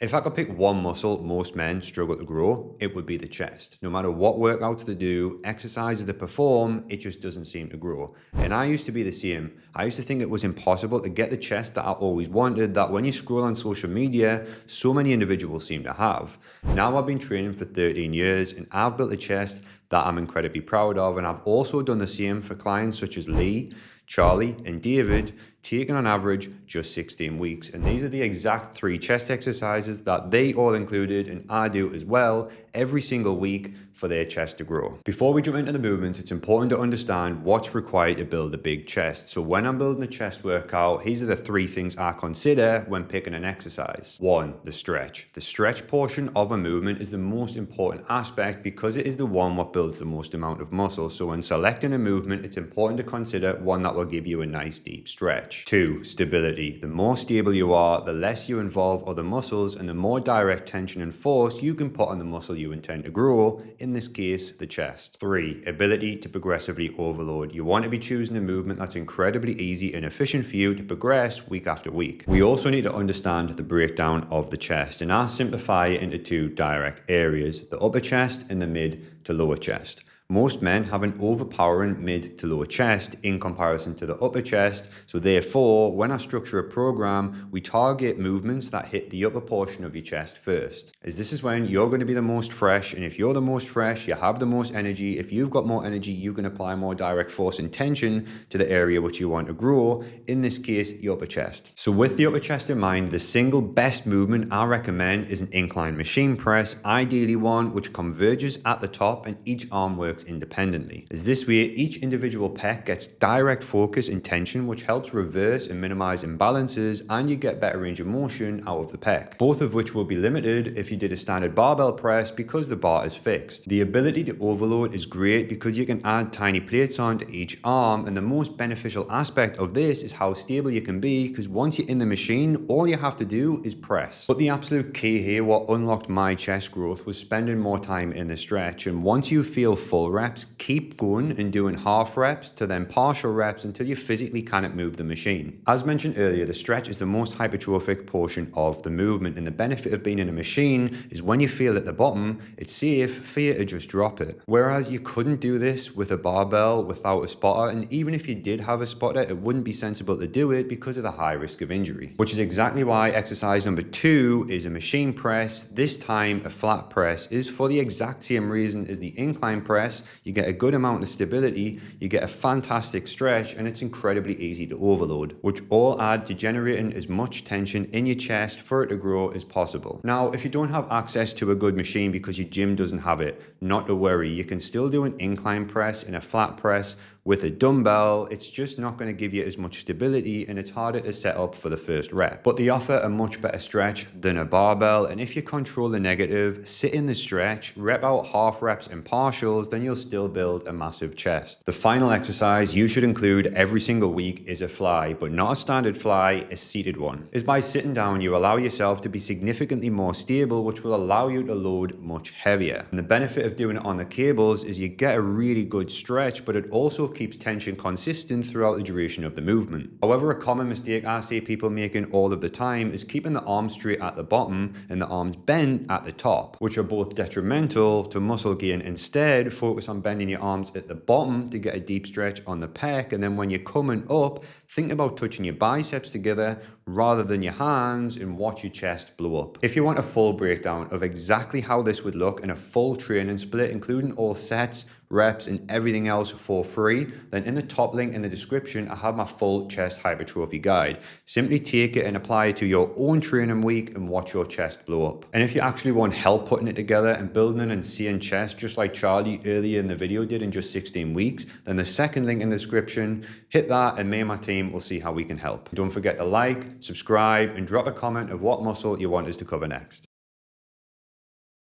If I could pick one muscle most men struggle to grow, it would be the chest. No matter what workouts they do, exercises they perform, it just doesn't seem to grow. And I used to be the same. I used to think it was impossible to get the chest that I always wanted, that when you scroll on social media, so many individuals seem to have. Now I've been training for 13 years and I've built a chest that I'm incredibly proud of. And I've also done the same for clients such as Lee, Charlie, and David, taking on average just 16 weeks. And these are the exact 3 chest exercises that they all included, and I do as well, every single week for their chest to grow. Before we jump into the movements, it's important to understand what's required to build a big chest. So when I'm building a chest workout, these are the 3 things I consider when picking an exercise. 1, the stretch. The stretch portion of a movement is the most important aspect because it is the one what builds the most amount of muscle. So when selecting a movement, it's important to consider one that will give you a nice deep stretch. 2, stability. The more stable you are, the less you involve other muscles and the more direct tension and force you can put on the muscle you intend to grow, in this case, the chest. 3, ability to progressively overload. You want to be choosing a movement that's incredibly easy and efficient for you to progress week after week. We also need to understand the breakdown of the chest, and I simplify it into 2 direct areas, the upper chest and the mid to lower chest. Most men have an overpowering mid to lower chest in comparison to the upper chest, so therefore, when I structure a program, we target movements that hit the upper portion of your chest first, as this is when you're going to be the most fresh, and if you're the most fresh, you have the most energy. If you've got more energy, you can apply more direct force and tension to the area which you want to grow, in this case, your upper chest. So with the upper chest in mind, the single best movement I recommend is an incline machine press, ideally one which converges at the top and each arm works independently, as this way each individual pec gets direct focus and tension, which helps reverse and minimize imbalances, and you get better range of motion out of the pec, both of which will be limited if you did a standard barbell press because the bar is fixed. The ability to overload is great because you can add tiny plates onto each arm, and the most beneficial aspect of this is how stable you can be, because once you're in the machine, all you have to do is press. But the absolute key here, what unlocked my chest growth, was spending more time in the stretch, and once you feel full reps, keep going and doing half reps to then partial reps until you physically cannot move the machine. As mentioned earlier, the stretch is the most hypertrophic portion of the movement, and the benefit of being in a machine is when you feel at the bottom, it's safe for you to just drop it. Whereas you couldn't do this with a barbell without a spotter, and even if you did have a spotter, it wouldn't be sensible to do it because of the high risk of injury. Which is exactly why exercise number 2 is a machine press. This time a flat press is for the exact same reason as the incline press. You get a good amount of stability, you get a fantastic stretch, and it's incredibly easy to overload, which all add to generating as much tension in your chest for it to grow as possible. Now, if you don't have access to a good machine because your gym doesn't have it, not to worry, you can still do an incline press and a flat press with a dumbbell. It's just not going to give you as much stability and it's harder to set up for the first rep. But they offer a much better stretch than a barbell, and if you control the negative, sit in the stretch, rep out half reps and partials, then you'll still build a massive chest. The final exercise you should include every single week is a fly, but not a standard fly, a seated one. Is by sitting down, you allow yourself to be significantly more stable, which will allow you to load much heavier. And the benefit of doing it on the cables is you get a really good stretch, but it also keeps tension consistent throughout the duration of the movement. However, a common mistake I see people making all of the time is keeping the arms straight at the bottom and the arms bent at the top, which are both detrimental to muscle gain. Instead, focus on bending your arms at the bottom to get a deep stretch on the pec, and then when you're coming up, think about touching your biceps together rather than your hands and watch your chest blow up. If you want a full breakdown of exactly how this would look in a full training split, including all sets, reps, and everything else for free, then in the top link in the description, I have my full chest hypertrophy guide. Simply take it and apply it to your own training week and watch your chest blow up. And if you actually want help putting it together and building an insane chest, just like Charlie earlier in the video did in just 16 weeks, then the second link in the description, hit that and me and my team will see how we can help. Don't forget to like, subscribe, and drop a comment of what muscle you want us to cover next.